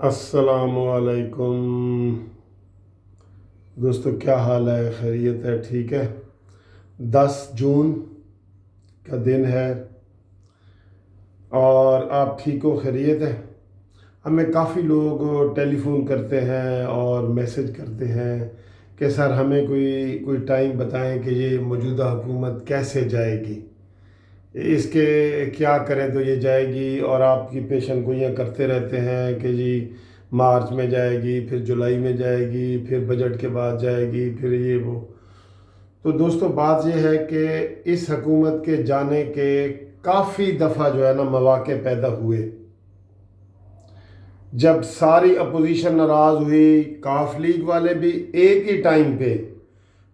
अस्सलामुअलैकुम दोस्तों, क्या हाल है? खैरियत है? ठीक है। 10 जून का दिन है और आप ठीक हो? खैरियत है? हमें काफ़ी लोग टेलीफोन करते हैं और मैसेज करते हैं कि सर हमें कोई टाइम बताएं कि ये मौजूदा हुकूमत कैसे जाएगी, इसके क्या करें तो ये जाएगी। और आपकी पेशन गोइयाँ करते रहते हैं कि जी मार्च में जाएगी, फिर जुलाई में जाएगी, फिर बजट के बाद जाएगी, फिर ये वो। तो दोस्तों, बात ये है कि इस हुकूमत के जाने के काफ़ी दफ़ा जो है ना मौक़े पैदा हुए। जब सारी अपोजिशन नाराज़ हुई, काफ लीग वाले भी एक ही टाइम पे,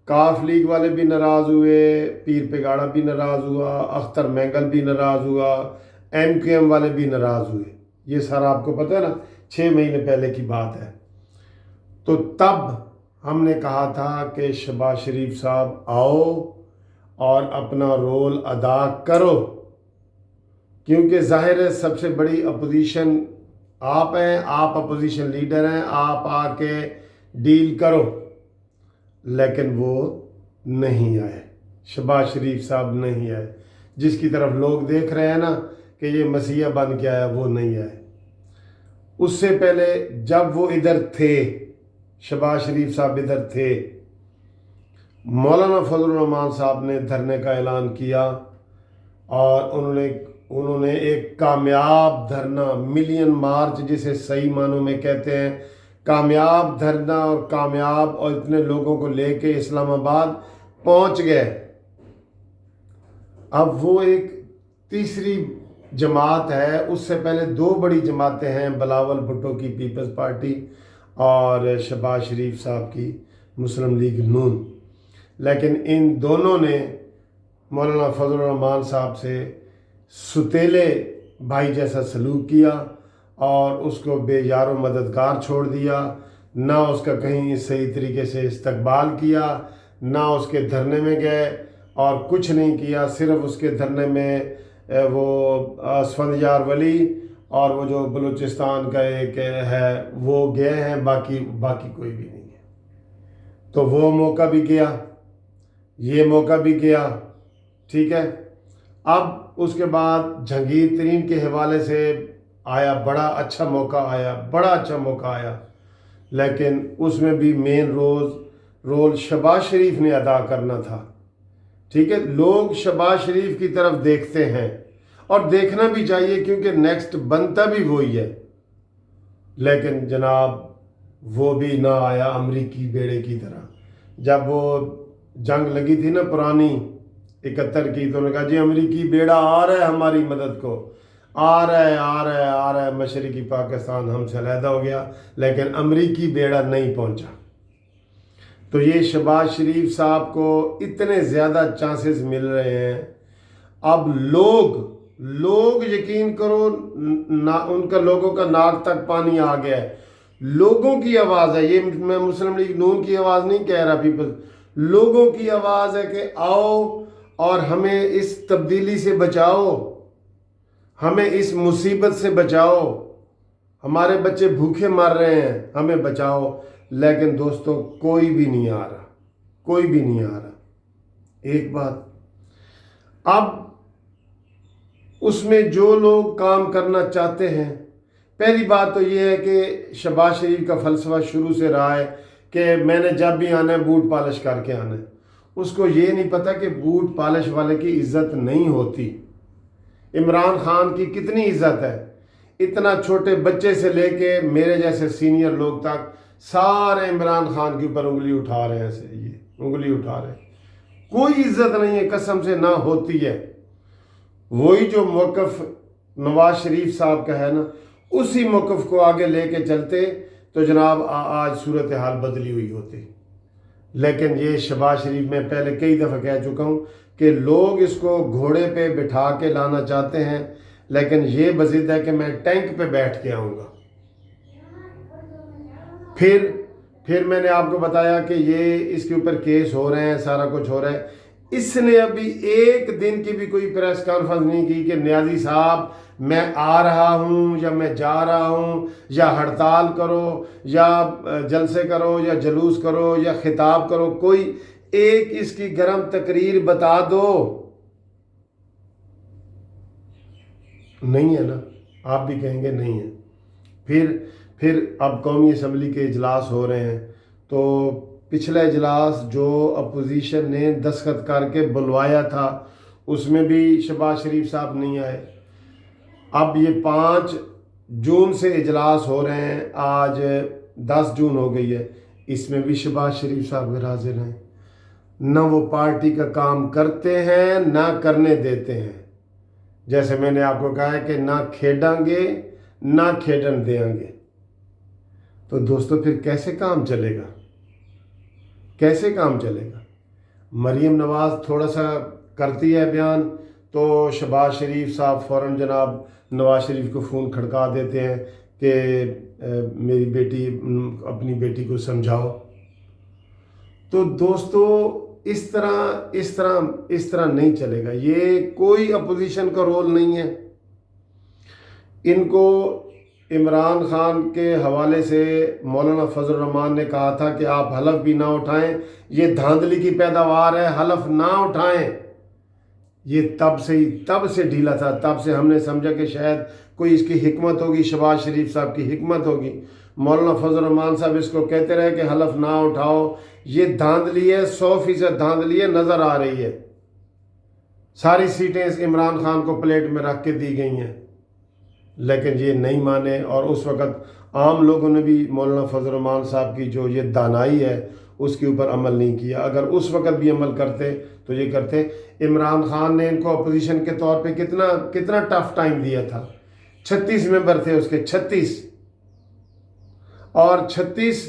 काफ लीग वाले भी नाराज़ हुए, पीर पेगाड़ा भी नाराज़ हुआ, अख्तर मैंगल भी नाराज़ हुआ, MQM वाले भी नाराज़ हुए। ये सारा आपको पता है ना, 6 महीने पहले की बात है। तो तब हमने कहा था कि शहबाज शरीफ साहब आओ और अपना रोल अदा करो, क्योंकि ज़ाहिर है सबसे बड़ी अपोजिशन आप हैं, आप अपोजिशन लीडर हैं, आप आके डील करो। लेकिन वो नहीं आए, शहबाज शरीफ साहब नहीं आए। जिसकी तरफ लोग देख रहे हैं ना कि ये मसीहा बन के आया, वो नहीं आए। उससे पहले जब वो इधर थे, शहबाज शरीफ साहब इधर थे, मौलाना फजलुर रहमान साहब ने धरने का ऐलान किया और उन्होंने एक कामयाब धरना, मिलियन मार्च जिसे सही मानों में कहते हैं, कामयाब धरना और कामयाब, और इतने लोगों को लेके इस्लामाबाद पहुंच गए। अब वो एक तीसरी जमात है। उससे पहले दो बड़ी जमातें हैं, बिलावल भुट्टो की पीपल्स पार्टी और शहबाज शरीफ साहब की मुस्लिम लीग नून। लेकिन इन दोनों ने मौलाना फजलुर रहमान साहब से सुतेले भाई जैसा सलूक किया और उसको बेयारो मददगार छोड़ दिया। ना उसका कहीं सही तरीके से इस्तकबाल किया, ना उसके धरने में गए और कुछ नहीं किया। सिर्फ उसके धरने में वो असफंदयार वली और वो जो बलूचिस्तान का एक है वो गए हैं, बाकी कोई भी नहीं है। तो वो मौका भी गया, ये मौका भी गया, ठीक है। अब उसके बाद जहांगीर तरीन के हवाले से आया, बड़ा अच्छा मौका आया, लेकिन उसमें भी मेन रोल शहबाज शरीफ ने अदा करना था, ठीक है। लोग शहबाज शरीफ की तरफ देखते हैं और देखना भी चाहिए, क्योंकि नेक्स्ट बनता भी वही है। लेकिन जनाब वो भी ना आया अमरीकी बेड़े की तरह। जब वो जंग लगी थी ना पुरानी 71 की, तो उन्होंने कहा जी अमरीकी बेड़ा आ रहा है हमारी मदद को, आ रहा है। मशरकी पाकिस्तान हमसे अलहदा हो गया, लेकिन अमरीकी बेड़ा नहीं पहुंचा। तो ये शहबाज शरीफ साहब को इतने ज़्यादा चांसेस मिल रहे हैं। अब लोग यकीन करो ना, उनका लोगों का नाक तक पानी आ गया है। लोगों की आवाज़ है ये, मैं मुस्लिम लीग नून की आवाज़ नहीं कह रहा, पीपल, लोगों की आवाज़ है कि आओ और हमें इस तब्दीली से बचाओ, हमें इस मुसीबत से बचाओ, हमारे बच्चे भूखे मर रहे हैं, हमें बचाओ। लेकिन दोस्तों कोई भी नहीं आ रहा। एक बात, अब उसमें जो लोग काम करना चाहते हैं, पहली बात तो ये है कि शहबाज शरीफ का फ़लसफ़ा शुरू से रहा है कि मैंने जब भी आना है बूट पॉलिश करके आना है। उसको ये नहीं पता कि बूट पॉलिश वाले की इज़्ज़त नहीं होती। इमरान खान की कितनी इज़्ज़त है, इतना छोटे बच्चे से लेके मेरे जैसे सीनियर लोग तक सारे इमरान खान के ऊपर उंगली उठा रहे हैं। कोई इज़्ज़त नहीं है, कसम से ना होती है। वही जो मौक़िफ़ नवाज शरीफ साहब का है ना, उसी मौक़िफ़ को आगे लेके चलते तो जनाब आज सूरत हाल बदली हुई होती। लेकिन ये शहबाज शरीफ, में पहले कई दफ़ा कह चुका हूँ कि लोग इसको घोड़े पे बिठा के लाना चाहते हैं, लेकिन ये बज़िद है कि मैं टैंक पे बैठ के आऊँगा। फिर मैंने आपको बताया कि ये इसके ऊपर केस हो रहे हैं, सारा कुछ हो रहा है। इसने अभी एक दिन की भी कोई प्रेस कॉन्फ्रेंस नहीं की कि नियाजी साहब मैं आ रहा हूँ या मैं जा रहा हूँ, या हड़ताल करो या जलसे करो या जलूस करो या खिताब करो, कोई एक इसकी गर्म तकरीर बता दो। नहीं है ना, आप भी कहेंगे नहीं है। फिर अब कौमी असम्बली के इजलास हो रहे हैं, तो पिछला इजलास जो अपोजिशन ने दस्तखत करके बुलवाया था उसमें भी शहबाज शरीफ साहब नहीं आए। अब ये 5 जून से इजलास हो रहे हैं, आज 10 जून हो गई है, इसमें भी शहबाज शरीफ साहब गैर हाजिर हैं। न वो पार्टी का काम करते हैं ना करने देते हैं। जैसे मैंने आपको कहा है कि ना खेडेंगे ना खेडन देंगे। तो दोस्तों फिर कैसे काम चलेगा, कैसे काम चलेगा? मरीम नवाज़ थोड़ा सा करती है बयान तो शहबाज शरीफ साहब फ़ौरन जनाब नवाज शरीफ को फ़ोन खड़का देते हैं कि मेरी बेटी, अपनी बेटी को समझाओ। तो दोस्तों इस तरह नहीं चलेगा। ये कोई अपोजिशन का रोल नहीं है। इनको इमरान खान के हवाले से मौलाना फजल रहमान ने कहा था कि आप हलफ भी ना उठाएं, ये धांधली की पैदावार है, हलफ ना उठाएं। ये तब से ढीला था। तब से हमने समझा कि शायद कोई इसकी हिकमत होगी, शहबाज शरीफ साहब की हिकमत होगी। मौलाना फजल रहमान साहब इसको कहते रहे कि हलफ ना उठाओ, ये धांधली है, 100% धांधली है, नज़र आ रही है। सारी सीटें इमरान खान को प्लेट में रख के दी गई हैं, लेकिन ये नहीं माने। और उस वक़्त आम लोगों ने भी मौलाना फजल रहमान साहब की जो ये दानाई है उसके ऊपर अमल नहीं किया। अगर उस वक़्त भी अमल करते तो ये करते। इमरान खान ने इनको अपोजिशन के तौर पे कितना टफ टाइम दिया था। 36 मेंबर थे उसके, 36, और 36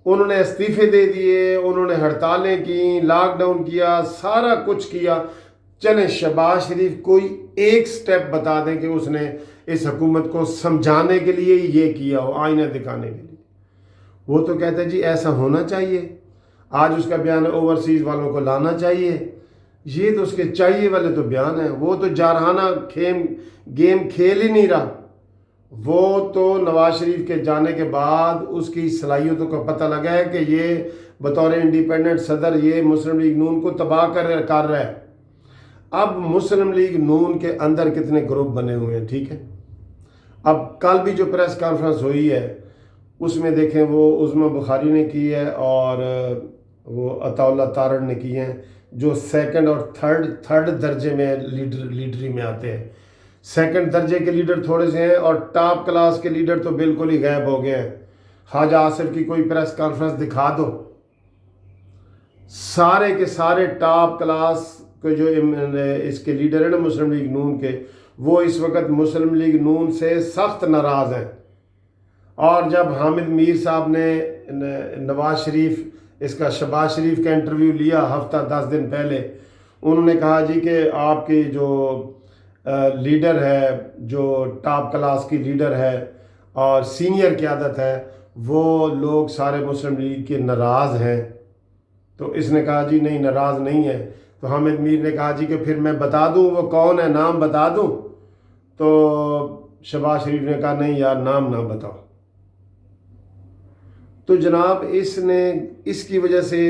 उन्होंने इस्तीफ़े दे दिए, उन्होंने हड़तालें की, लॉकडाउन किया, सारा कुछ किया। चलें शहबाज शरीफ कोई एक स्टेप बता दें कि उसने इस हुकूमत को समझाने के लिए ये किया हो, आईना दिखाने के लिए। वो तो कहते हैं जी ऐसा होना चाहिए, आज उसका बयान ओवरसीज़ वालों को लाना चाहिए। ये तो उसके चाहिए वाले तो बयान है। वो तो जारहाना गेम खेल ही नहीं रहा। वो तो नवाज शरीफ के जाने के बाद उसकी सलाहियतों का पता लगा है कि ये बतौर इंडिपेंडेंट सदर ये मुस्लिम लीग नून को तबाह कर रहा है। अब मुस्लिम लीग नून के अंदर कितने ग्रुप बने हुए हैं, ठीक है। अब कल भी जो प्रेस कॉन्फ्रेंस हुई है उसमें देखें वो उज़मा बुखारी ने की है और वो अताउल्ला तारड़ ने की हैं, जो सेकंड और थर्ड दर्जे में लीडरी में आते हैं। सेकंड दर्जे के लीडर थोड़े से हैं और टॉप क्लास के लीडर तो बिल्कुल ही गायब हो गए हैं। ख्वाजा आसिफ की कोई प्रेस कॉन्फ्रेंस दिखा दो, सारे के सारे टॉप क्लास के जो इसके लीडर हैं ना मुस्लिम लीग नून के, वो इस वक्त मुस्लिम लीग नून से सख्त नाराज़ हैं। और जब हामिद मीर साहब ने नवाज शरीफ इसका शहबाज शरीफ का इंटरव्यू लिया हफ्ता 10 दिन पहले, उन्होंने कहा जी कि आपकी जो लीडर है, जो टॉप क्लास की लीडर है और सीनियर क़यादत है, वो लोग सारे मुस्लिम लीग के नाराज़ हैं। तो इसने कहा जी नहीं, नाराज़ नहीं है। तो हामिद मीर ने कहा जी कि फिर मैं बता दूं वो कौन है, नाम बता दूं? तो शहबाज शरीफ ने कहा नहीं यार, नाम ना बताओ। तो जनाब इसकी वजह से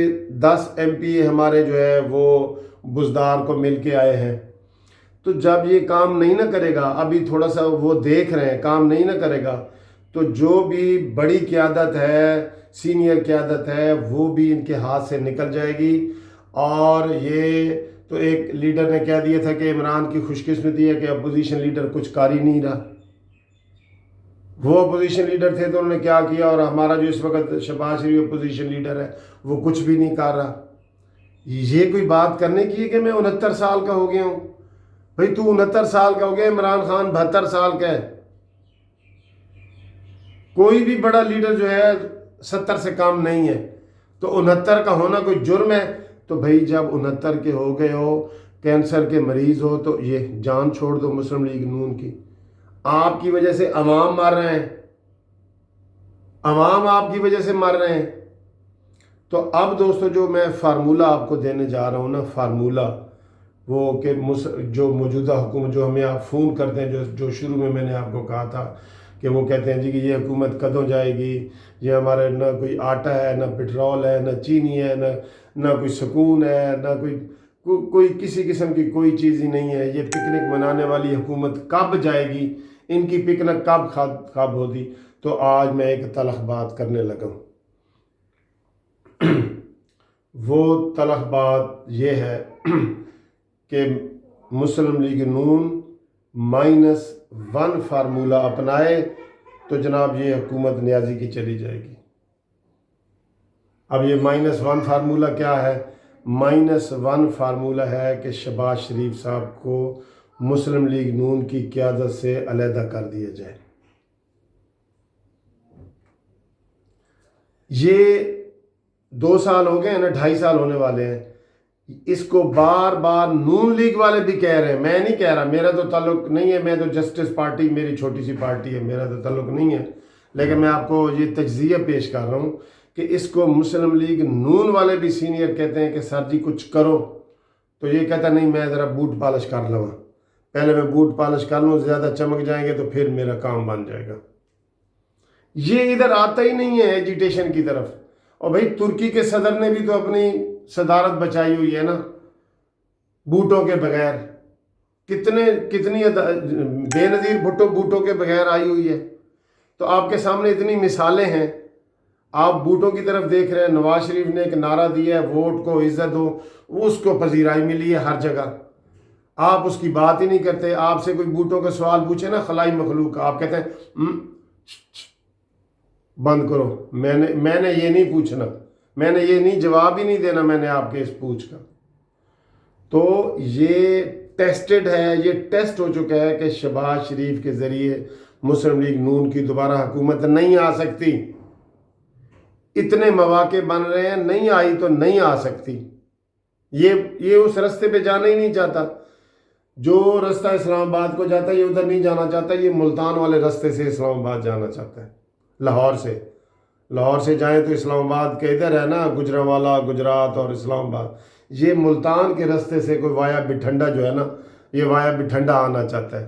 10 MP हमारे जो है वो बुज़दार को मिल के आए हैं। तो जब ये काम नहीं ना करेगा, अभी थोड़ा सा वो देख रहे हैं, काम नहीं ना करेगा, तो जो भी बड़ी क़यादत है, सीनियर क़यादत है, वो भी इनके हाथ से निकल जाएगी। और ये तो एक लीडर ने कह दिया था कि इमरान की खुशकिस्मती है कि अपोजिशन लीडर कुछ कर ही नहीं रहा। वो अपोजिशन लीडर थे तो उन्होंने क्या किया, और हमारा जो इस वक्त शहबाज शरीफ अपोजिशन लीडर है वो कुछ भी नहीं कर रहा। ये कोई बात करने की है कि मैं 69 साल का हो गया हूँ? भाई तू 69 साल का हो गया, इमरान खान 72 साल का है। कोई भी बड़ा लीडर जो है 70 से कम नहीं है, तो 69 का होना कोई जुर्म है? तो भाई जब 69 के हो गए हो, कैंसर के मरीज़ हो, तो ये जान छोड़ दो मुस्लिम लीग नून की। आपकी वजह से अवाम मर रहे हैं, अवाम आपकी वजह से मर रहे हैं। تو اب دوستو جو میں فارمولہ آپ کو دینے جا رہا ہوں نا، فارمولہ وہ کہ جو موجودہ حکومت جو ہمیں آپ فون کرتے ہیں، جو شروع میں نے آپ کو کہا تھا کہ وہ کہتے ہیں جی کہ یہ حکومت کدوں جائے گی، یہ ہمارے نہ کوئی آٹا ہے، نہ پٹرول ہے، نہ چینی ہے، نہ کوئی سکون ہے، نہ کوئی کسی قسم کی کوئی چیز ہی نہیں ہے، یہ پکنک منانے والی حکومت کب جائے گی، ان کی پکنک کب ہوگی۔ تو آج میں ایک تلخ بات کرنے لگا ہوں۔ وہ تلخ بات یہ ہے کہ مسلم لیگ نون -1 فارمولہ اپنائے تو جناب یہ حکومت نیازی کی چلی جائے گی۔ اب یہ -1 فارمولہ کیا ہے؟ -1 فارمولہ ہے کہ شہباز شریف صاحب کو مسلم لیگ نون کی قیادت سے علیحدہ کر دیا جائے۔ یہ 2 سال ہو گئے ہیں نا، 2.5 سال ہونے والے ہیں، اس کو بار بار نون لیگ والے بھی کہہ رہے ہیں، میں نہیں کہہ رہا، میرا تو تعلق نہیں ہے، میں تو جسٹس پارٹی، میری چھوٹی سی پارٹی ہے، میرا تو تعلق نہیں ہے، لیکن میں آپ کو یہ تجزیہ پیش کر رہا ہوں کہ اس کو مسلم لیگ نون والے بھی سینئر کہتے ہیں کہ سر جی کچھ کرو، تو یہ کہتا نہیں میں ذرا بوٹ پالش کر لوں، پہلے میں بوٹ پالش کر لوں، زیادہ چمک جائیں گے تو پھر میرا کام بن جائے گا۔ یہ ادھر آتا ہی نہیں ہے ایجیٹیشن کی طرف۔ اور بھائی ترکی کے صدر نے بھی تو اپنی صدارت بچائی ہوئی ہے نا بوٹوں کے بغیر، کتنی بے نظیر بوٹوں کے بغیر آئی ہوئی ہے۔ تو آپ کے سامنے اتنی مثالیں ہیں، آپ بوٹوں کی طرف دیکھ رہے ہیں۔ نواز شریف نے ایک نعرہ دیا ہے ووٹ کو عزت دو، اس کو پذیرائی ملی ہے ہر جگہ، آپ اس کی بات ہی نہیں کرتے۔ آپ سے کوئی بوٹوں کا سوال پوچھے نا خلائی مخلوق کا، آپ کہتے ہیں بند کرو، میں نے یہ نہیں پوچھنا، میں نے یہ نہیں جواب ہی نہیں دینا، میں نے آپ کے اس پوچھ کا۔ تو یہ ٹیسٹڈ ہے، یہ ٹیسٹ ہو چکا ہے کہ شہباز شریف کے ذریعے مسلم لیگ نون کی دوبارہ حکومت نہیں آ سکتی۔ اتنے مواقع بن رہے ہیں، نہیں آئی تو نہیں آ سکتی۔ یہ اس رستے پہ جانا ہی نہیں چاہتا، جو رستہ اسلام آباد کو جاتا ہے یہ ادھر نہیں جانا چاہتا، یہ ملتان والے رستے سے اسلام آباد جانا چاہتا ہے، لاہور سے جائیں تو اسلام آباد کے ادھر ہے نا، گجرانوالہ گجرات اور اسلام آباد، یہ ملتان کے رستے سے کوئی وایا بٹھنڈا جو ہے نا، یہ وایا بٹھنڈا آنا چاہتا ہے۔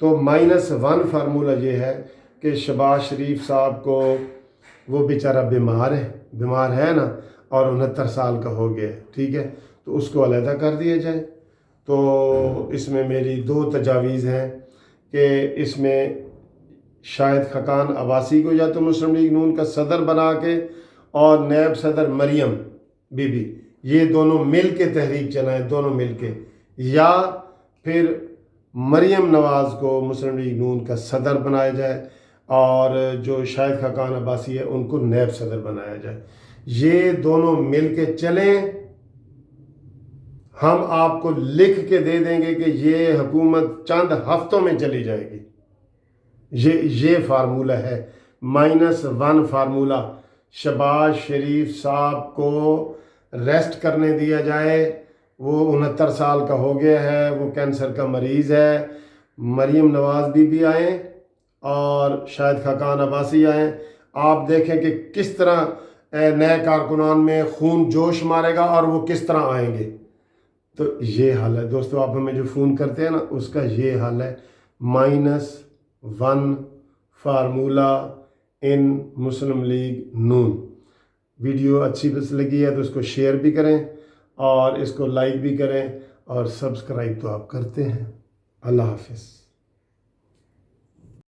تو -1 فارمولہ یہ ہے کہ شہباز شریف صاحب کو، وہ بیچارہ بیمار ہے نا، اور 69 سال کا ہو گیا، ٹھیک ہے، تو اس کو علیحدہ کر دیا جائے۔ تو اس میں میری 2 تجاویز ہیں کہ اس میں شاہد خاقان عباسی کو یا تو مسلم لیگ نون کا صدر بنا کے، اور نائب صدر مریم بی بی، یہ دونوں مل کے تحریک چلائیں، دونوں مل کے، یا پھر مریم نواز کو مسلم لیگ نون کا صدر بنایا جائے اور جو شاہد خاقان عباسی ہے ان کو نائب صدر بنایا جائے۔ یہ دونوں مل کے چلیں، ہم آپ کو لکھ کے دے دیں گے کہ یہ حکومت چند ہفتوں میں چلی جائے گی۔ یہ فارمولہ ہے -1 فارمولہ۔ شہباز شریف صاحب کو ریسٹ کرنے دیا جائے، وہ 69 سال کا ہو گیا ہے، وہ کینسر کا مریض ہے۔ مریم نواز بھی آئیں اور شاہد خاقان عباسی آئیں، آپ دیکھیں کہ کس طرح نئے کارکنان میں خون جوش مارے گا اور وہ کس طرح آئیں گے۔ تو یہ حل ہے دوستو، آپ ہمیں جو فون کرتے ہیں نا، اس کا یہ حل ہے -1 فارمولہ ان مسلم لیگ نون۔ ویڈیو اچھی بس لگی ہے تو اس کو شیئر بھی کریں اور اس کو لائک بھی کریں، اور سبسکرائب تو آپ کرتے ہیں۔ اللہ حافظ۔